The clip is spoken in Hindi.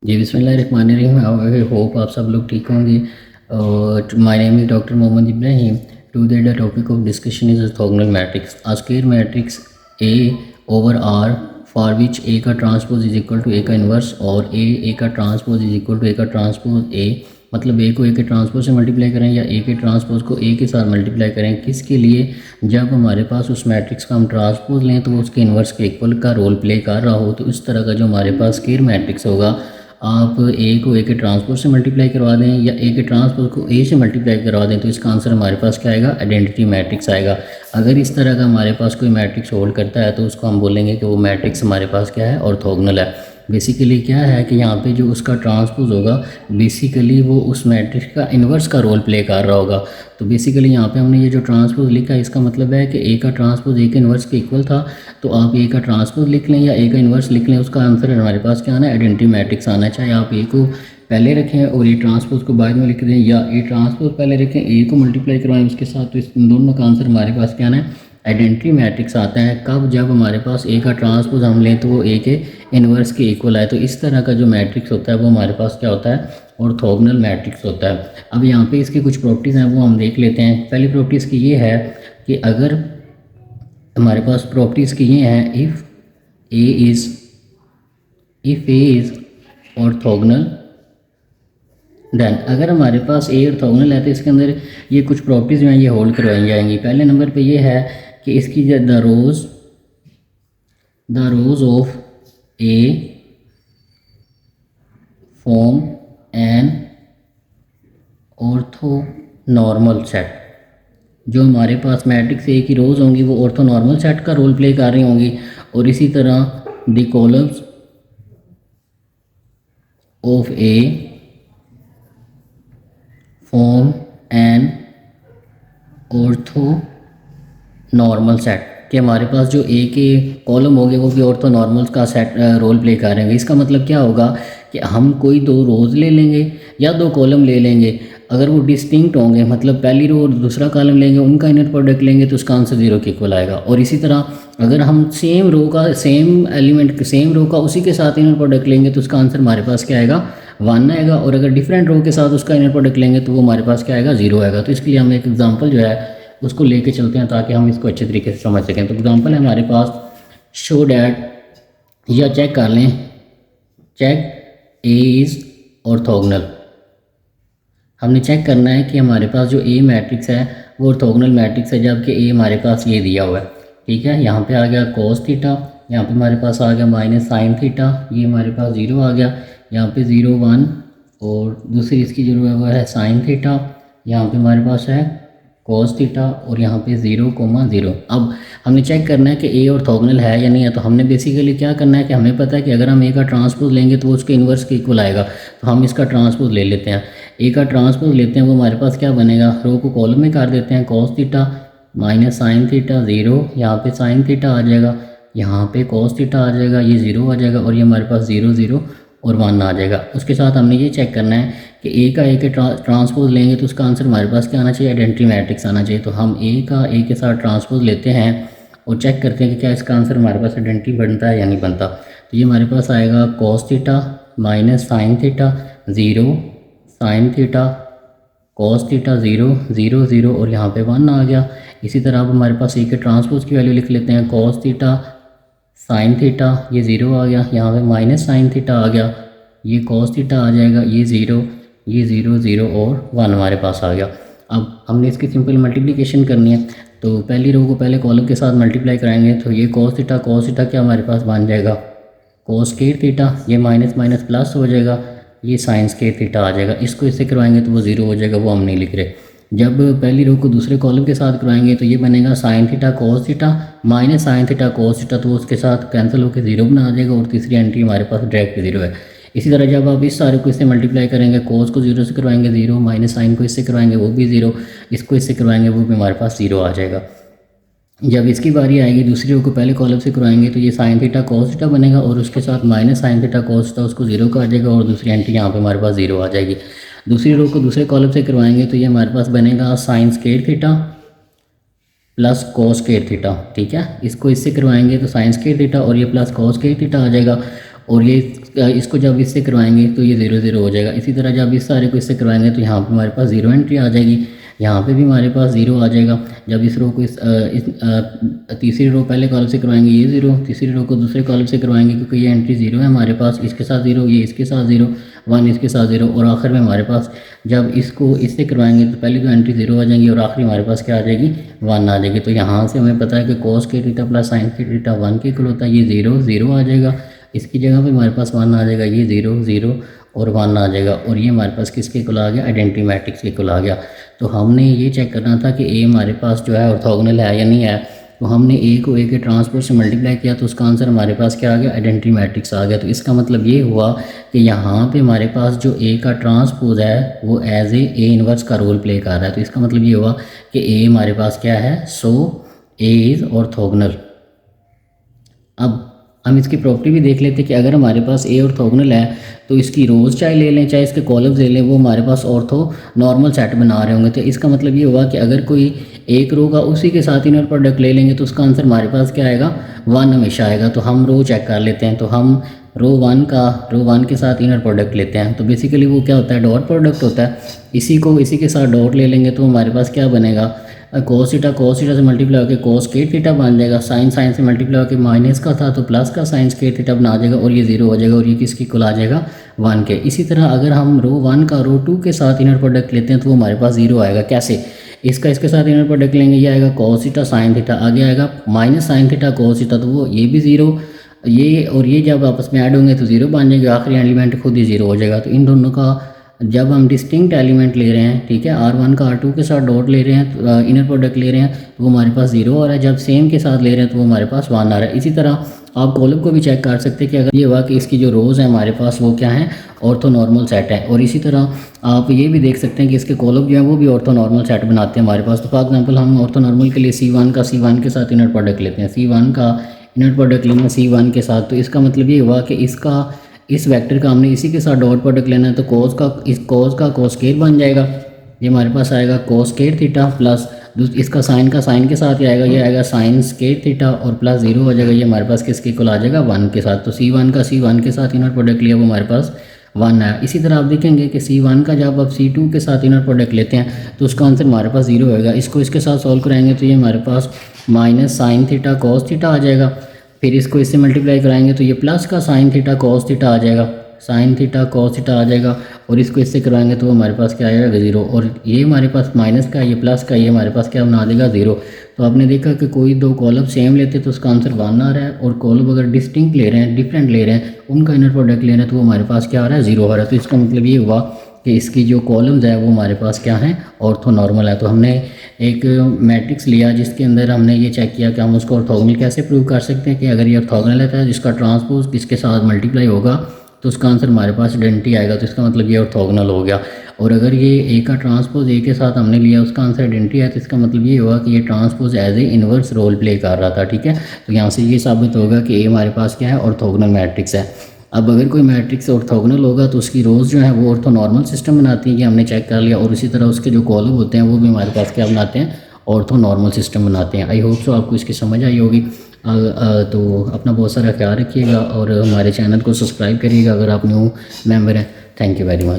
जी बिस्मिल्लाहिर्रहमानिर्रहीम। आई होप आप सब लोग ठीक होंगे। और my name is doctor Mohammad Ibrahim. Today the topic of discussion is orthogonal matrix. A square matrix A over R for which A का transpose is equal to A का इन्वर्स और ए का transpose is equal to A का ट्रांसपोज ए। मतलब ए को ए के ट्रांसपोज से मल्टीप्लाई करें या ए के ट्रांसपोज को ए के साथ मल्टीप्लाई करें, किसके लिए? जब हमारे पास उस मैट्रिक्स का हम ट्रांसपोज लें तो वो उसके इन्वर्स के इक्वल का रोल प्ले कर रहा हो। तो इस तरह का जो हमारे पास स्क्वायर मैट्रिक्स होगा, आप ए को ए के ट्रांसपोज से मल्टीप्लाई करवा दें या ए के ट्रांसपोज को ए से मल्टीप्लाई करवा दें, तो इसका आंसर हमारे पास क्या आएगा? आइडेंटिटी मैट्रिक्स आएगा। अगर इस तरह का हमारे पास कोई मैट्रिक्स होल्ड करता है तो उसको हम बोलेंगे कि वो मैट्रिक्स हमारे पास क्या है? ऑर्थोगोनल है। बेसिकली क्या है कि यहाँ पे जो उसका ट्रांसपोज होगा, बेसिकली वो उस मैट्रिक्स का इन्वर्स का रोल प्ले कर रहा होगा। तो बेसिकली यहाँ पे हमने ये जो ट्रांसपोज लिखा है, इसका मतलब है कि ए का ट्रांसपोज ए के इन्वर्स के इक्वल था। तो आप ए का ट्रांसपोज लिख लें या ए का इन्वर्स लिख लें, उसका आंसर हमारे पास क्या आना है? आइडेंटिटी मैट्रिक्स आना है। चाहे आप ए को पहले रखें और ए ट्रांसपोज को बाद में लिख दें, या ए ट्रांसपोज पहले रखें ए को मल्टीप्लाई करवाएं उसके साथ, तो इस दोनों का आंसर हमारे पास क्या आना है? आइडेंटिटी मैट्रिक्स आता है। कब? जब हमारे पास ए का ट्रांसपोज हम लें तो वो ए के इन्वर्स के इक्वल आए। तो इस तरह का जो मैट्रिक्स होता है वो हमारे पास क्या होता है? ऑर्थोगोनल मैट्रिक्स होता है। अब यहाँ पे इसकी कुछ प्रॉपर्टीज़ हैं वो हम देख लेते हैं। पहली प्रॉपर्टीज़ की ये है कि अगर हमारे पास प्रॉपर्टीज़ की ये हैं, if A is orthogonal then, अगर हमारे पास ए ऑर्थोगोनल है तो इसके अंदर ये कुछ प्रॉपर्टीज़ जो हैं ये होल्ड करवाई जाएंगी। पहले नंबर पे ये है कि इसकी the rose of A form an orthonormal set. जो हमारे पास मैट्रिक्स ए की रोज़ होंगी वो ऑर्थोनॉर्मल सेट का रोल प्ले कर रही होंगी। और इसी तरह the columns of A form an orthonormal set, कि हमारे पास जो ए के कॉलम होंगे वो भी ऑर्थोनॉर्मल्स का सेट रोल प्ले कर रहे हैं। इसका मतलब क्या होगा कि हम कोई दो रोज़ ले लेंगे या दो कॉलम ले लेंगे, अगर वो डिस्टिंक्ट होंगे, मतलब पहली रो और दूसरा कॉलम लेंगे, उनका इनर प्रोडक्ट लेंगे तो उसका आंसर 0 के इक्वल आएगा। और इसी तरह अगर हम सेम रो का सेम रो का उसी के साथ इनर प्रोडक्ट लेंगे तो उसका आंसर हमारे पास क्या आएगा? 1 आएगा। और अगर डिफरेंट रो के साथ उसका इनर प्रोडक्ट लेंगे तो वो हमारे पास क्या आएगा? 0 आएगा। तो इसके लिए हम एक एग्जांपल जो है उसको लेके चलते हैं ताकि हम इसको अच्छे तरीके से समझ सकें। तो एग्जांपल है हमारे पास, शो डैट, या चेक कर लें, चेक ए इज़ ऑर्थोगोनल। हमने चेक करना है कि हमारे पास जो ए मैट्रिक्स है वो ऑर्थोगोनल मैट्रिक्स है, जबकि ए हमारे पास ये दिया हुआ है। ठीक है, यहाँ पे आ गया cos थीटा, यहाँ पे हमारे पास आ गया माइनस साइन थीटा, ये हमारे पास 0 आ गया, यहाँ पे 0 1, और दूसरी इसकी जो है वो है साइन थीटा, यहाँ पे हमारे पास है cos थीटा, और यहाँ पे 0,0। अब हमने चेक करना है कि ए ऑर्थोगोनल है या नहीं है। तो हमने बेसिकली क्या करना है कि हमें पता है कि अगर हम ए का ट्रांसपोज लेंगे तो वो उसके इन्वर्स के इक्वल आएगा। तो हम इसका ट्रांसपोज ले लेते हैं, ए का ट्रांसपोज लेते हैं, वो हमारे पास क्या बनेगा? रो को कॉलम में कर देते हैं, cos theta minus sine theta 0, यहाँ पे साइन थीटा आ जाएगा, यहाँ पे cos थीटा आ जाएगा, ये 0 आ जाएगा, और ये हमारे पास 0 0 और 1 आ जाएगा। उसके साथ हमने ये चेक करना है कि ए का ए के ट्रांसपोज लेंगे तो उसका आंसर हमारे पास क्या आना चाहिए? आइडेंटिटी मैट्रिक्स आना चाहिए। तो हम ए का ए के साथ ट्रांसपोज लेते हैं और चेक करते हैं कि क्या इसका आंसर हमारे पास आइडेंटिटी बनता है या नहीं बनता। तो ये हमारे पास आएगा cos theta minus sine theta 0, sign theta cos theta 0 0 0, और यहाँ पे 1 आ गया। इसी तरह अब हमारे पास ए के ट्रांसपोज की वैल्यू लिख लेते हैं, cos थीटा साइन थीटा, ये 0 आ गया, यहाँ पे माइनस साइन थीटा आ गया, ये cos थीटा आ जाएगा, ये 0 0 और 1 हमारे पास आ गया। अब हमने इसकी सिंपल मल्टीप्लिकेशन करनी है, तो पहली रो को पहले कॉलम के साथ मल्टीप्लाई कराएंगे। तो ये cos थीटा क्या हमारे पास बन जाएगा? cos स्क्वायर थीटा, ये माइनस माइनस प्लस हो जाएगा, ये साइन स्क्वायर थीटा आ जाएगा। इसको इससे करवाएंगे तो वो 0 हो जाएगा, वो हम नहीं लिख रहे। जब पहली रो को दूसरे कॉलम के साथ करवाएंगे तो ये बनेगा sign theta cos theta minus sine theta cos theta, तो उसके साथ कैंसिल होकर 0 बना जाएगा, और तीसरी एंट्री हमारे पास डायरेक्ट 0 है। इसी तरह जब आप इस सारे को इससे मल्टीप्लाई करेंगे, cos को 0 से करवाएंगे 0, माइनस साइन को इससे करवाएंगे वो भी 0, इसको इससे करवाएंगे वो भी हमारे पास 0 आ जाएगा। जब इसकी बारी आएगी दूसरी रो को पहले कॉलम से करवाएंगे तो ये साइन थीटा cos थीटा बनेगा, और उसके साथ minus sine theta cos theta, उसको 0 का आ जाएगा, और दूसरी एंट्री यहाँ पे हमारे पास 0 आ जाएगी। दूसरी रो को दूसरे कॉलम से करवाएंगे तो ये हमारे पास बनेगा sine square theta plus cos square theta. ठीक है, इसको इससे करवाएंगे तो साइन स्क्वायर थीटा और ये प्लस cos स्क्वायर थीटा आ जाएगा, और ये इसको जब इससे करवाएंगे तो ये 0 0 हो जाएगा। इसी तरह जब इस सारे को इससे करवाएंगे तो यहाँ पे हमारे पास 0 एंट्री आ जाएगी, यहाँ पे भी हमारे पास 0 आ जाएगा। जब इस रो को तीसरी रो पहले कॉलम से करवाएंगे ये 0, तीसरी रो को दूसरे कॉलम से करवाएंगे क्योंकि ये एंट्री 0 है हमारे पास, इसके साथ 0, ये इसके साथ 0, 1 इसके साथ 0, और आखिर में हमारे पास जब इसको इससे करवाएंगे तो पहली तो एंट्री 0 आ जाएंगी और आखिरी हमारे पास क्या आ जाएगी, 1 आ जाएगी। तो यहाँ से हमें पता है कि cos के थीटा प्लस sin के थीटा 1 के इक्वल होता है, ये 0 0 आ जाएगा, इसकी जगह पे हमारे पास 1 आ जाएगा, ये 0 0 और 1 आ जाएगा, और ये हमारे पास किसके इक्वल आ गया, आइडेंटिटी मैट्रिक्स के इक्वल आ गया। तो हमने ये चेक करना था कि ए हमारे पास जो है ऑर्थोगोनल है या नहीं है। तो हमने ए को ए के ट्रांसपोज से मल्टीप्लाई किया तो उसका आंसर हमारे पास क्या आ गया, आइडेंटिटी मैट्रिक्स आ गया। तो इसका मतलब ये हुआ कि यहाँ पे हमारे पास जो ए का ट्रांसपोज है वो एज ए इनवर्स का रोल प्ले कर रहा है। तो इसका मतलब ये हुआ कि ए हमारे पास क्या है, सो ए इज़ ऑर्थोगोनल। अब हम इसकी प्रॉपर्टी भी देख लेते हैं कि अगर हमारे पास ए ऑर्थोगोनल है तो इसकी रोज़ चाहे ले लें चाहे इसके कॉलम्स ले लें, वो हमारे पास ऑर्थो नॉर्मल सेट बना रहे होंगे। तो इसका मतलब ये हुआ कि अगर कोई एक रो का उसी के साथ इनर प्रोडक्ट ले लेंगे तो उसका आंसर हमारे पास क्या आएगा, 1 हमेशा आएगा। तो हम रो चेक कर लेते हैं, तो हम रो वन के साथ इनर प्रोडक्ट लेते हैं। तो बेसिकली वो क्या होता है, डॉट प्रोडक्ट होता है। इसी के साथ डॉट ले लेंगे तो हमारे पास क्या बनेगा, cos थीटा से मल्टीप्लाई होकर cos स्क्वायर थीटा बन जाएगा, साइन से मल्टीप्लाई होकर माइनस का था तो प्लस का साइन स्क्वायर थीटा बना जाएगा, और ये 0 हो जाएगा, और ये किसकी इक्वल आ जाएगा, 1 के। इसी तरह अगर हम रो 1 का रो 2 के साथ इनर प्रोडक्ट लेते हैं तो वो हमारे पास 0 आएगा। कैसे, इसका इसके साथ इनर प्रोडक्ट लेंगे, ये आएगा cos थीटा साइन थीटा, आगे आएगा minus sine theta cos theta, तो वो ये भी 0, ये और ये जब आपस में ऐड होंगे तो 0 बन जाएगा, आखिरी एलिमेंट खुद ही 0 हो जाएगा। तो इन दोनों का जब हम डिस्टिंक्ट एलिमेंट ले रहे हैं, ठीक है, R1 का R2 के साथ डॉट ले रहे हैं, तो इनर प्रोडक्ट ले रहे हैं तो वो हमारे पास 0 आ रहा है। जब सेम के साथ ले रहे हैं तो वो हमारे पास 1 आ रहा है। इसी तरह आप कॉलम को भी चेक कर सकते हैं कि अगर ये हुआ कि इसकी जो रोज़ है हमारे पास वो क्या है, ऑर्थोनॉर्मल सेट है। और इसी तरह आप ये भी देख सकते हैं कि इसके कॉलम जो है वो भी ऑर्थोनॉर्मल सेट बनाते हैं हमारे पास। तो फॉर एग्जाम्पल हम ऑर्थोनॉर्मल के लिए C1 के साथ इनर प्रोडक्ट लेते हैं, C1 का इनर प्रोडक्ट लेना C1 के साथ, तो इसका मतलब ये हुआ कि इस वेक्टर का हमने इसी के साथ डॉट प्रोडक्ट लेना है, तो cos का cos स्क्वायर बन जाएगा, ये हमारे पास आएगा cos स्क्वायर थीटा, प्लस इसका साइन के साथ ही आएगा, ये आएगा साइन स्क्वायर थीटा, और प्लस 0 हो जाएगा, ये हमारे पास किसके इक्वल आ जाएगा, 1 के साथ। तो C1 के साथ इनर प्रोडक्ट लिया वो हमारे पास 1 आया। इसी तरह आप देखेंगे कि C1 का जब आप C2 के साथ इनर प्रोडक्ट लेते हैं तो उसका आंसर हमारे पास 0 होगा। इसको इसके साथ सॉल्व कराएंगे तो ये हमारे पास minus sine theta cos theta आ जाएगा, फिर इसको इससे मल्टीप्लाई कराएंगे तो ये प्लस का साइन थीटा cos थीटा आ जाएगा, साइन थीटा cos थीटा आ जाएगा, और इसको इससे करवाएंगे तो हमारे पास क्या आएगा, 0, और ये हमारे पास माइनस का, ये प्लस का, ये हमारे पास क्या बना देगा, 0। तो आपने देखा कि कोई दो कॉलम सेम लेते तो उसका आंसर 1 आ रहा है, और कॉलम अगर डिस्टिंक्ट ले रहे हैं, डिफरेंट ले रहे हैं, उनका इनर प्रोडक्ट ले रहे हैं तो वो हमारे पास क्या आ रहा है, 0 आ रहा है। तो इसका मतलब ये हुआ कि इसकी जो कॉलम्स है वो हमारे पास क्या है, ऑर्थोनॉर्मल है। तो हमने एक मैट्रिक्स लिया जिसके अंदर हमने ये चेक किया कि हम उसको ऑर्थोगोनल कैसे प्रूव कर सकते हैं कि अगर ये ऑर्थोगोनल है तो जिसका ट्रांसपोज किसके साथ मल्टीप्लाई होगा तो उसका आंसर हमारे पास आइडेंटिटी आएगा, तो इसका मतलब ये ऑर्थोगोनल हो गया। और अगर ये ए का ट्रांसपोज ए के साथ हमने लिया, उसका आंसर आइडेंटिटी है, तो इसका मतलब ये हुआ कि ये transpose as A inverse role play कर रहा था, ठीक है। तो यहाँ से ये साबित होगा कि ए हमारे पास क्या है, ऑर्थोगोनल मैट्रिक्स है। अब अगर कोई मैट्रिक्स ऑर्थोगोनल होगा तो उसकी रोज़ जो है वो ऑर्थोनॉर्मल सिस्टम बनाती है, कि हमने चेक कर लिया, और इसी तरह उसके जो कॉलम होते हैं वो भी हमारे पास क्या बनाते हैं, ऑर्थोनॉर्मल सिस्टम बनाते हैं। आई होप सो आपको इसकी समझ आई होगी। तो अपना बहुत सारा ख्याल रखिएगा और हमारे चैनल को सब्सक्राइब करिएगा अगर आप न्यू मेंबर हैं। Thank you very much.